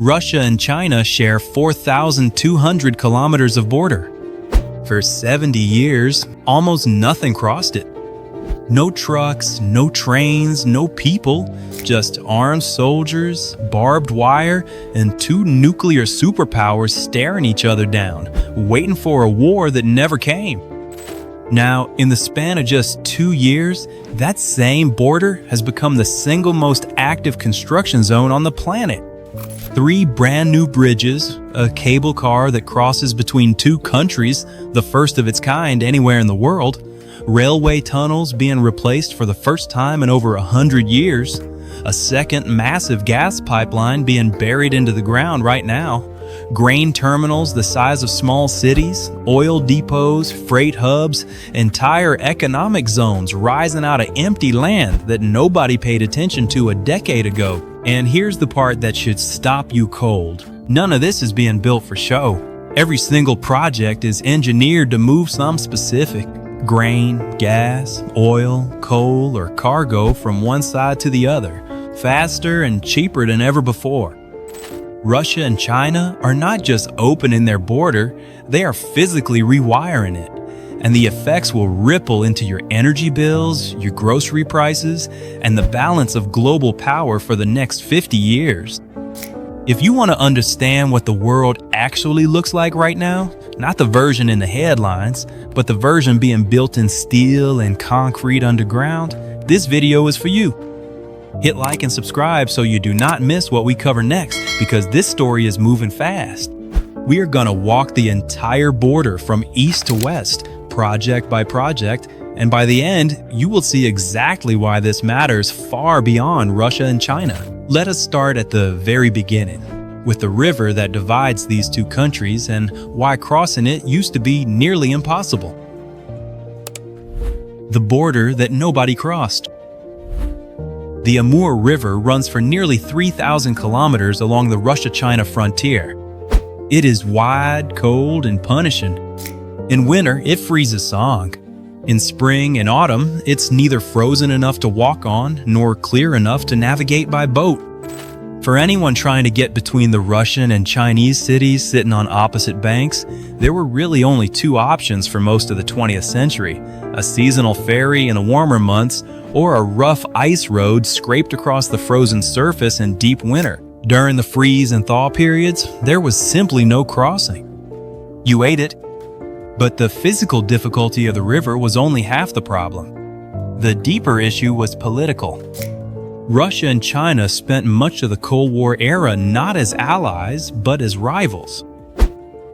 Russia and China share 4,200 kilometers of border. For 70 years, almost nothing crossed it. No trucks, no trains, no people, just armed soldiers, barbed wire, and two nuclear superpowers staring each other down, waiting for a war that never came. Now, in the span of just 2 years, that same border has become the single most active construction zone on the planet. 3 brand new bridges, a cable car that crosses between 2 countries, the first of its kind anywhere in the world, railway tunnels being replaced for the first time in over 100 years, a second massive gas pipeline being buried into the ground right now, grain terminals the size of small cities, oil depots, freight hubs, entire economic zones rising out of empty land that nobody paid attention to a decade ago. And here's the part that should stop you cold. None of this is being built for show. Every single project is engineered to move some specific grain, gas, oil, coal, or cargo from one side to the other, faster and cheaper than ever before. Russia and China are not just opening their border, they are physically rewiring it. And the effects will ripple into your energy bills, your grocery prices, and the balance of global power for the next 50 years. If you want to understand what the world actually looks like right now, not the version in the headlines, but the version being built in steel and concrete underground, this video is for you. Hit like and subscribe so you do not miss what we cover next, because this story is moving fast. We are gonna walk the entire border from east to west, project by project, and by the end, you will see exactly why this matters far beyond Russia and China. Let us start at the very beginning, with the river that divides these 2 countries and why crossing it used to be nearly impossible. The border that nobody crossed. The Amur River runs for nearly 3,000 kilometers along the Russia-China frontier. It is wide, cold, and punishing. In winter, it freezes song. In spring and autumn, it's neither frozen enough to walk on nor clear enough to navigate by boat. For anyone trying to get between the Russian and Chinese cities sitting on opposite banks, there were really only 2 options for most of the 20th century: a seasonal ferry in the warmer months, or a rough ice road scraped across the frozen surface in deep winter. During the freeze and thaw periods, there was simply no crossing. You ate it. But the physical difficulty of the river was only half the problem. The deeper issue was political. Russia and China spent much of the Cold War era not as allies, but as rivals.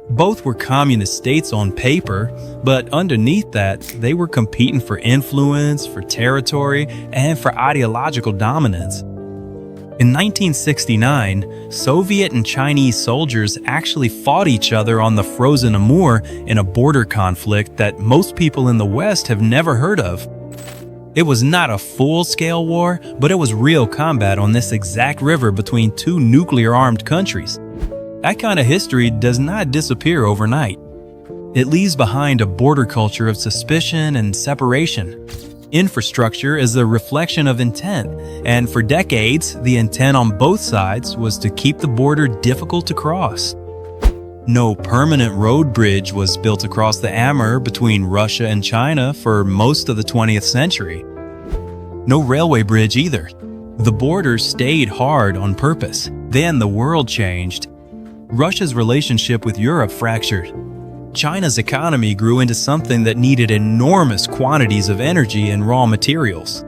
Both were communist states on paper, but underneath that, they were competing for influence, for territory, and for ideological dominance. In 1969, Soviet and Chinese soldiers actually fought each other on the frozen Amur in a border conflict that most people in the West have never heard of. It was not a full-scale war, but it was real combat on this exact river between 2 nuclear-armed countries. That kind of history does not disappear overnight. It leaves behind a border culture of suspicion and separation. Infrastructure is a reflection of intent, and for decades, the intent on both sides was to keep the border difficult to cross. No permanent road bridge was built across the Amur between Russia and China for most of the 20th century. No railway bridge either. The border stayed hard on purpose. Then the world changed. Russia's relationship with Europe fractured. China's economy grew into something that needed enormous quantities of energy and raw materials.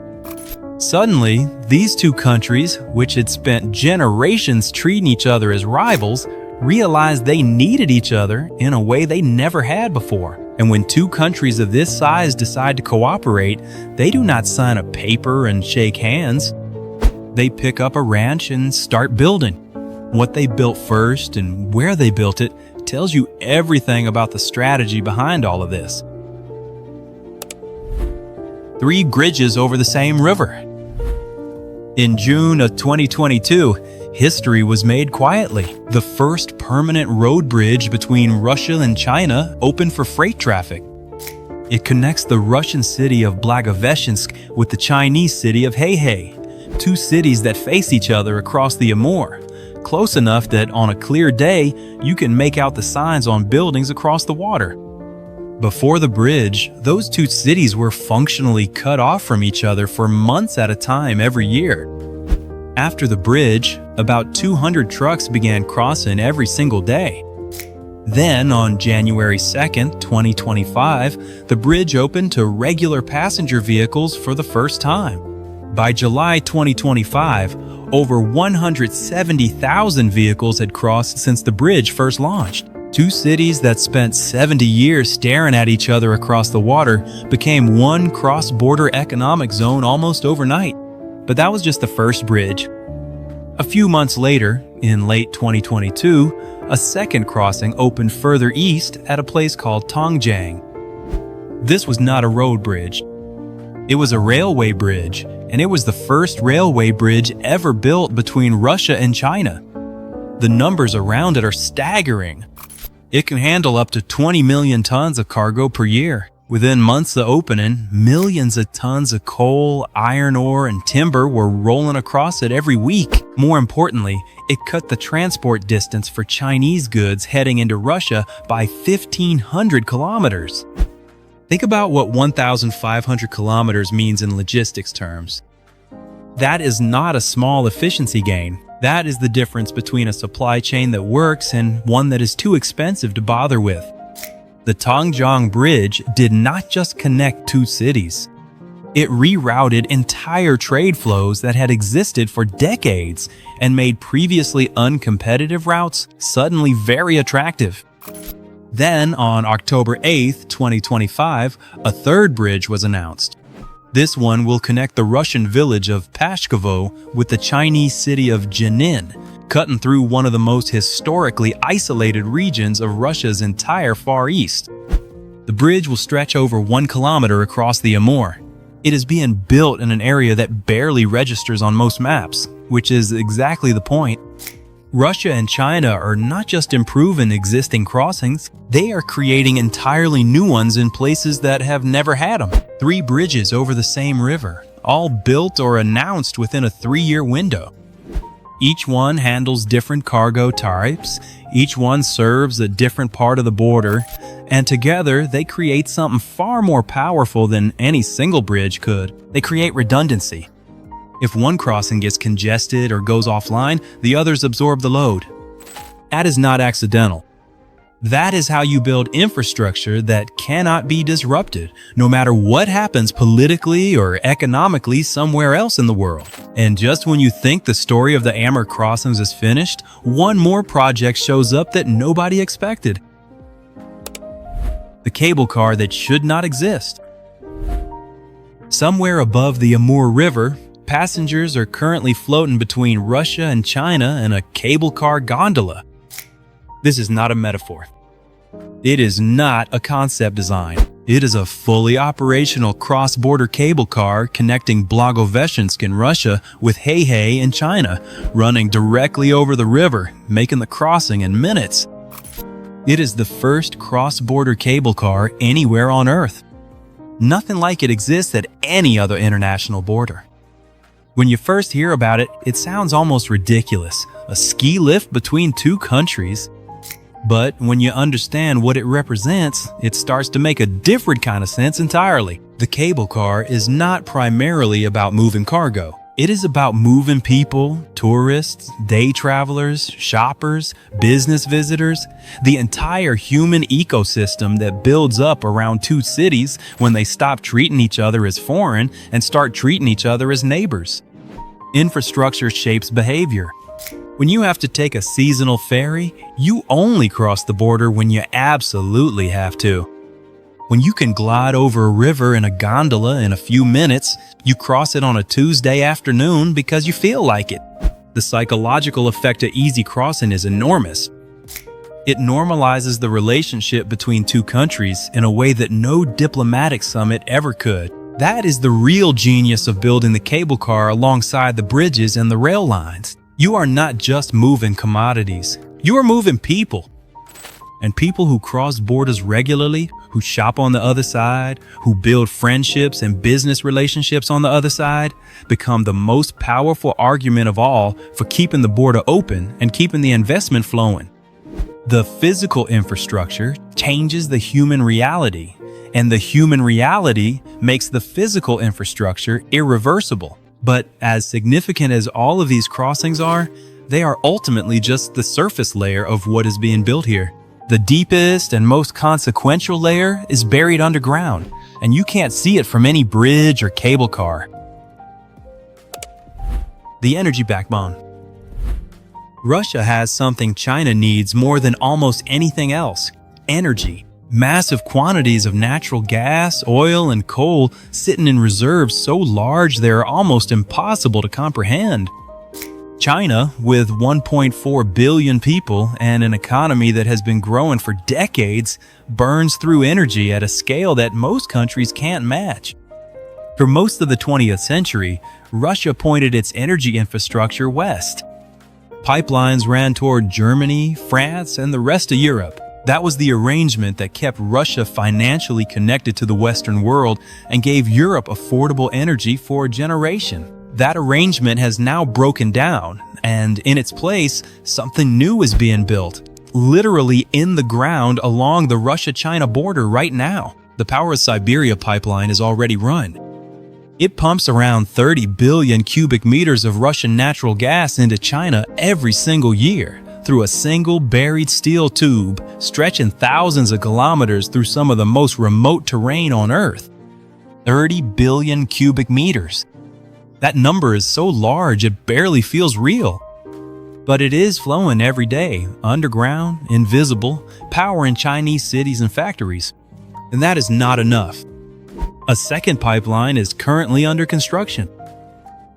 Suddenly, these 2 countries, which had spent generations treating each other as rivals, realized they needed each other in a way they never had before. And when 2 countries of this size decide to cooperate, they do not sign a paper and shake hands. They pick up a wrench and start building. What they built first and where they built it tells you everything about the strategy behind all of this. 3 bridges over the same river. In June of 2022, history was made quietly. The first permanent road bridge between Russia and China opened for freight traffic. It connects the Russian city of Blagoveshchensk with the Chinese city of Heihe, 2 cities that face each other across the Amur. close enough that on a clear day, you can make out the signs on buildings across the water. Before the bridge, those two cities were functionally cut off from each other for months at a time every year. After the bridge, about 200 trucks began crossing every single day. Then, on January 2nd, 2025, the bridge opened to regular passenger vehicles for the first time. By July 2025, over 170,000 vehicles had crossed since the bridge first launched. Two cities that spent 70 years staring at each other across the water became one cross-border economic zone almost overnight. But that was just the first bridge. A few months later, in late 2022, a second crossing opened further east at a place called Tongjiang. This was not a road bridge. It was a railway bridge, and it was the first railway bridge ever built between Russia and China. The numbers around it are staggering. It can handle up to 20 million tons of cargo per year. Within months of opening, millions of tons of coal, iron ore, and timber were rolling across it every week. More importantly, it cut the transport distance for Chinese goods heading into Russia by 1,500 kilometers. Think about what 1,500 kilometers means in logistics terms. That is not a small efficiency gain. That is the difference between a supply chain that works and one that is too expensive to bother with. The Tongjiang Bridge did not just connect two cities. It rerouted entire trade flows that had existed for decades and made previously uncompetitive routes suddenly very attractive. Then, on October 8, 2025, a third bridge was announced. This one will connect the Russian village of Pashkovo with the Chinese city of Jinan, cutting through one of the most historically isolated regions of Russia's entire Far East. The bridge will stretch over 1 kilometer across the Amur. It is being built in an area that barely registers on most maps, which is exactly the point. Russia and China are not just improving existing crossings, they are creating entirely new ones in places that have never had them. 3 bridges over the same river, all built or announced within a 3-year window. Each one handles different cargo types, each one serves a different part of the border, and together they create something far more powerful than any single bridge could. They create redundancy. If one crossing gets congested or goes offline, the others absorb the load. That is not accidental. That is how you build infrastructure that cannot be disrupted, no matter what happens politically or economically somewhere else in the world. And just when you think the story of the Amur crossings is finished, one more project shows up that nobody expected. The cable car that should not exist. Somewhere above the Amur River, passengers are currently floating between Russia and China in a cable car gondola. This is not a metaphor. It is not a concept design. It is a fully operational cross-border cable car connecting Blagoveshchensk in Russia with Heihe in China, running directly over the river, making the crossing in minutes. It is the first cross-border cable car anywhere on Earth. Nothing like it exists at any other international border. When you first hear about it, it sounds almost ridiculous. A ski lift between two countries. But when you understand what it represents, it starts to make a different kind of sense entirely. The cable car is not primarily about moving cargo. It is about moving people, tourists, day travelers, shoppers, business visitors, the entire human ecosystem that builds up around two cities when they stop treating each other as foreign and start treating each other as neighbors. Infrastructure shapes behavior. When you have to take a seasonal ferry, you only cross the border when you absolutely have to. When you can glide over a river in a gondola in a few minutes, you cross it on a Tuesday afternoon because you feel like it. The psychological effect of easy crossing is enormous. It normalizes the relationship between two countries in a way that no diplomatic summit ever could. That is the real genius of building the cable car alongside the bridges and the rail lines. You are not just moving commodities, you are moving people. And people who cross borders regularly, who shop on the other side, who build friendships and business relationships on the other side, become the most powerful argument of all for keeping the border open and keeping the investment flowing. The physical infrastructure changes the human reality, and the human reality makes the physical infrastructure irreversible. But as significant as all of these crossings are, they are ultimately just the surface layer of what is being built here. The deepest and most consequential layer is buried underground, and you can't see it from any bridge or cable car. The energy backbone. Russia has something China needs more than almost anything else: energy. Massive quantities of natural gas, oil, and coal sitting in reserves so large they're almost impossible to comprehend. China, with 1.4 billion people and an economy that has been growing for decades, burns through energy at a scale that most countries can't match. For most of the 20th century, Russia pointed its energy infrastructure west. Pipelines ran toward Germany, France, and the rest of Europe. That was the arrangement that kept Russia financially connected to the Western world and gave Europe affordable energy for a generation. That arrangement has now broken down, and in its place, something new is being built, literally in the ground along the Russia-China border right now. The Power of Siberia pipeline is already run. It pumps around 30 billion cubic meters of Russian natural gas into China every single year through a single buried steel tube stretching thousands of kilometers through some of the most remote terrain on Earth. 30 billion cubic meters. That number is so large it barely feels real. But it is flowing every day, underground, invisible, powering Chinese cities and factories. And that is not enough. A second pipeline is currently under construction.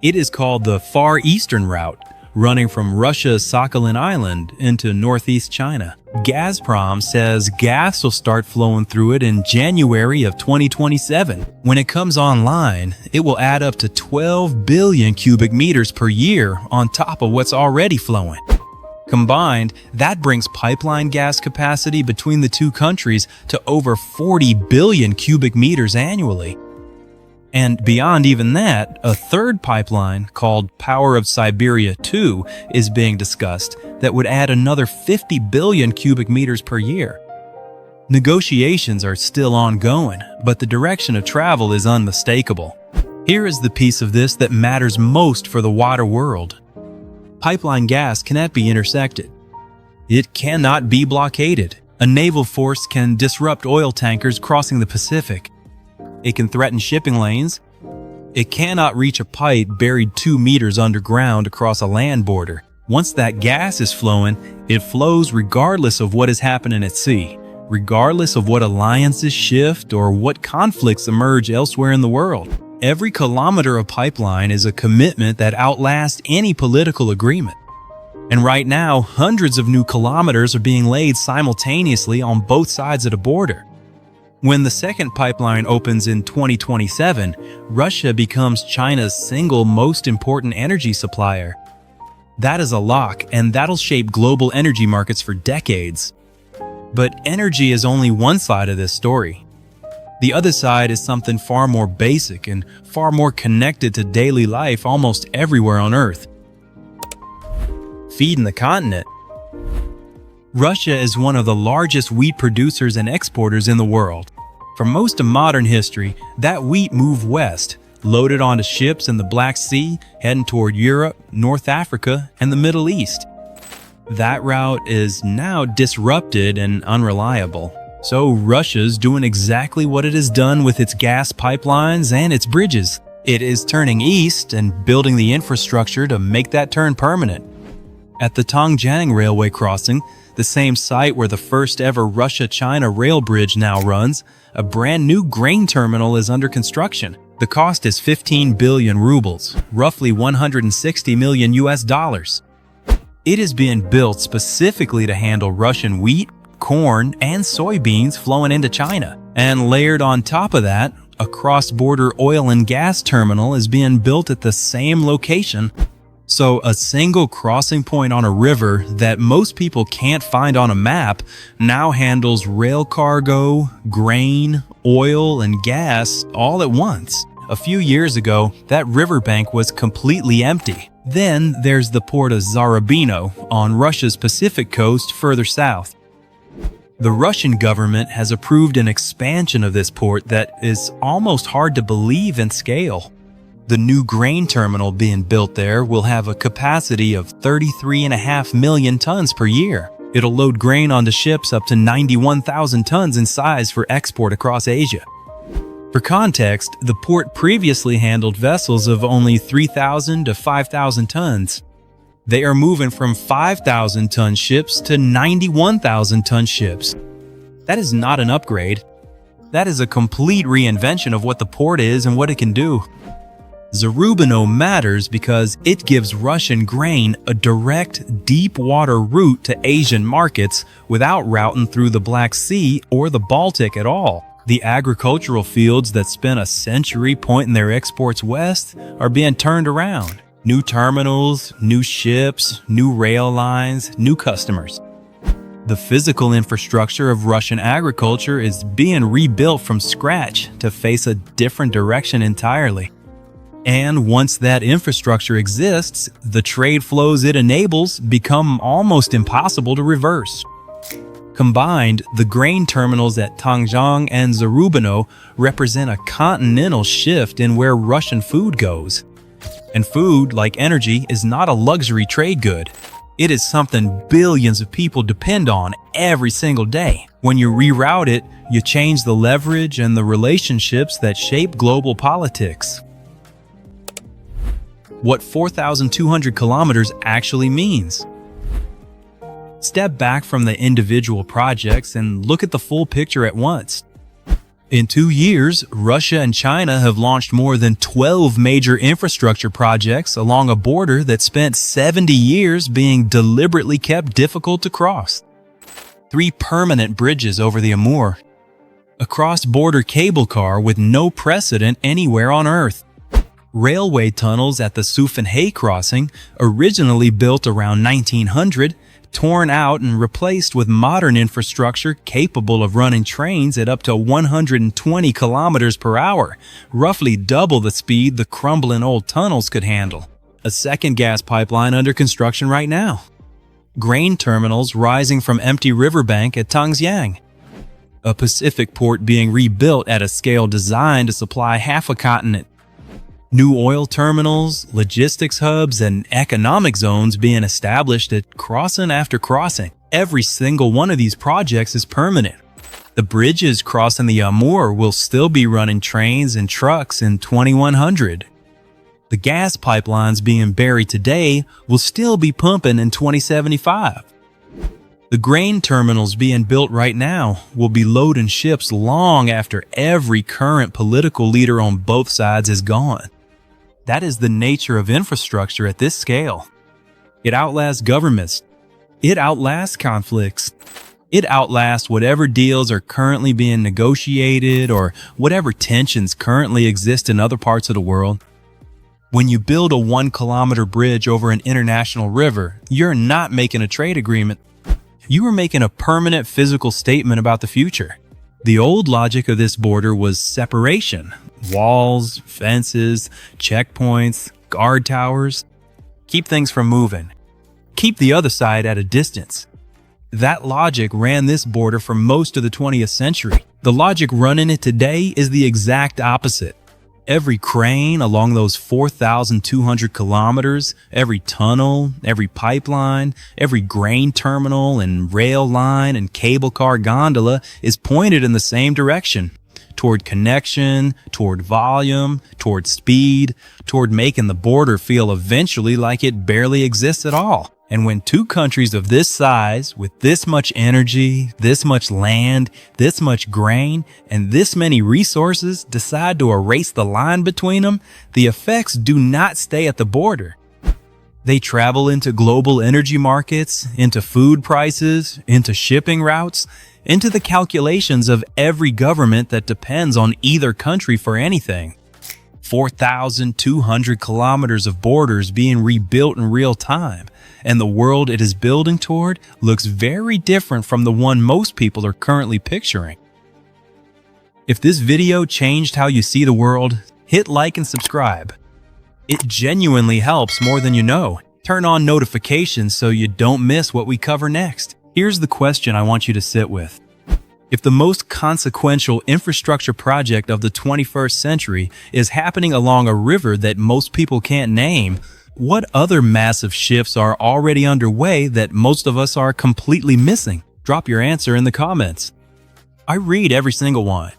It is called the Far Eastern Route, running from Russia's Sakhalin Island into northeast China. Gazprom says gas will start flowing through it in January of 2027. When it comes online, it will add up to 12 billion cubic meters per year on top of what's already flowing. Combined, that brings pipeline gas capacity between the two countries to over 40 billion cubic meters annually. And beyond even that, a third pipeline called Power of Siberia 2 is being discussed that would add another 50 billion cubic meters per year. Negotiations are still ongoing, but the direction of travel is unmistakable. Here is the piece of this that matters most for the water world. Pipeline gas cannot be intersected. It cannot be blockaded. A naval force can disrupt oil tankers crossing the Pacific. It can threaten shipping lanes. It cannot reach a pipe buried 2 meters underground across a land border. Once that gas is flowing, it flows regardless of what is happening at sea, regardless of what alliances shift or what conflicts emerge elsewhere in the world. Every kilometer of pipeline is a commitment that outlasts any political agreement. And right now, hundreds of new kilometers are being laid simultaneously on both sides of the border. When the second pipeline opens in 2027, Russia becomes China's single most important energy supplier. That is a lock, and that'll shape global energy markets for decades. But energy is only one side of this story. The other side is something far more basic and far more connected to daily life almost everywhere on Earth. Feeding the continent. Russia is one of the largest wheat producers and exporters in the world. For most of modern history, that wheat moved west, loaded onto ships in the Black Sea, heading toward Europe, North Africa, and the Middle East. That route is now disrupted and unreliable. So Russia's doing exactly what it has done with its gas pipelines and its bridges. It is turning east and building the infrastructure to make that turn permanent. At the Tongjiang Railway crossing, the same site where the first ever Russia-China rail bridge now runs, a brand new grain terminal is under construction. The cost is 15 billion rubles, roughly 160 million US dollars. It is being built specifically to handle Russian wheat, corn, and soybeans flowing into China. And layered on top of that, a cross-border oil and gas terminal is being built at the same location. So a single crossing point on a river that most people can't find on a map now handles rail cargo, grain, oil, and gas all at once. A few years ago, that riverbank was completely empty. Then there's the port of Zarubino on Russia's Pacific coast further south. The Russian government has approved an expansion of this port that is almost hard to believe in scale. The new grain terminal being built there will have a capacity of 33.5 million tons per year. It'll load grain onto ships up to 91,000 tons in size for export across Asia. For context, the port previously handled vessels of only 3,000 to 5,000 tons. They are moving from 5,000-ton ships to 91,000-ton ships. That is not an upgrade. That is a complete reinvention of what the port is and what it can do. Zarubino matters because it gives Russian grain a direct, deep-water route to Asian markets without routing through the Black Sea or the Baltic at all. The agricultural fields that spent a century pointing their exports west are being turned around. New terminals, new ships, new rail lines, new customers. The physical infrastructure of Russian agriculture is being rebuilt from scratch to face a different direction entirely. And once that infrastructure exists, the trade flows it enables become almost impossible to reverse. Combined, the grain terminals at Tongjiang and Zarubino represent a continental shift in where Russian food goes. And food, like energy, is not a luxury trade good. It is something billions of people depend on every single day. When you reroute it, you change the leverage and the relationships that shape global politics. What 4,200 kilometers actually means. Step back from the individual projects and look at the full picture at once. In 2 years, Russia and China have launched more than 12 major infrastructure projects along a border that spent 70 years being deliberately kept difficult to cross. 3 permanent bridges over the Amur. A cross-border cable car with no precedent anywhere on Earth. Railway tunnels at the Sufenhay crossing, originally built around 1900, torn out and replaced with modern infrastructure capable of running trains at up to 120 kilometers per hour, roughly double the speed the crumbling old tunnels could handle. A second gas pipeline under construction right now. Grain terminals rising from empty riverbank at Tongjiang. A Pacific port being rebuilt at a scale designed to supply half a continent. New oil terminals, logistics hubs, and economic zones being established at crossing after crossing. Every single one of these projects is permanent. The bridges crossing the Amur will still be running trains and trucks in 2100. The gas pipelines being buried today will still be pumping in 2075. The grain terminals being built right now will be loading ships long after every current political leader on both sides is gone. That is the nature of infrastructure at this scale. It outlasts governments. It outlasts conflicts. It outlasts whatever deals are currently being negotiated or whatever tensions currently exist in other parts of the world. When you build a 1-kilometer bridge over an international river, you're not making a trade agreement. You are making a permanent physical statement about the future. The old logic of this border was separation. Walls, fences, checkpoints, guard towers. Keep things from moving. Keep the other side at a distance. That logic ran this border for most of the 20th century. The logic running it today is the exact opposite. Every crane along those 4,200 kilometers, every tunnel, every pipeline, every grain terminal and rail line and cable car gondola is pointed in the same direction. Toward connection, toward volume, toward speed, toward making the border feel eventually like it barely exists at all. And when two countries of this size, with this much energy, this much land, this much grain, and this many resources decide to erase the line between them, the effects do not stay at the border. They travel into global energy markets, into food prices, into shipping routes, into the calculations of every government that depends on either country for anything. 4,200 kilometers of borders being rebuilt in real time, and the world it is building toward looks very different from the one most people are currently picturing. If this video changed how you see the world, hit like and subscribe. It genuinely helps more than you know. Turn on notifications so you don't miss what we cover next. Here's the question I want you to sit with. If the most consequential infrastructure project of the 21st century is happening along a river that most people can't name, what other massive shifts are already underway that most of us are completely missing? Drop your answer in the comments. I read every single one.